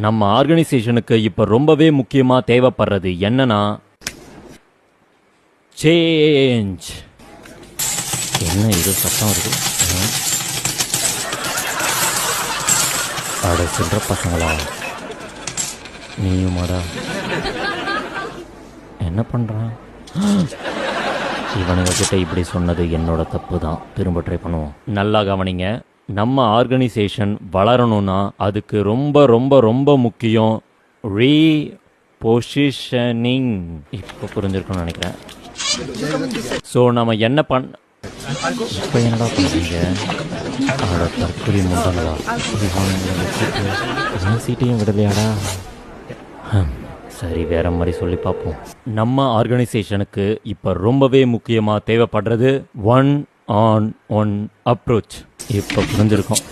நம்ம ஆர்கனைசேஷனுக்கு இப்போ ரொம்பவே முக்கியமாக தேவைப்படுறது என்னன்னா சேஞ்ச். என்ன இது சத்தம் இருக்கு? அட சொல்கிற பசங்களா, நீயுமாடா? என்ன பண்ணுறான் இவனுங்கக்கிட்ட? இப்படி சொன்னது என்னோட தப்பு தான். திரும்ப ட்ரை பண்ணுவோம். நல்லா கவனிங்க. நம்ம ஆர்கனைசேஷன் வளரணும்னா அதுக்கு ரொம்ப ரொம்ப ரொம்ப முக்கியம் ரீபொசிஷனிங். இப்போ புரிஞ்சிருக்கும்னு நினைக்கிறேன். ஸோ நம்ம என்ன இப்போ என்னடா பண்ணுறீங்க? அவட தற்கொலை முண்டங்களா? சீட்டையும் விடலையாடா? சரி, வேற மாதிரி சொல்லி பார்ப்போம். நம்ம ஆர்கனைசேஷனுக்கு இப்போ ரொம்பவே முக்கியமாக தேவைப்படுறது 1-on-1 அப்ரோச். இப்போ புரிஞ்சிருக்கோம்.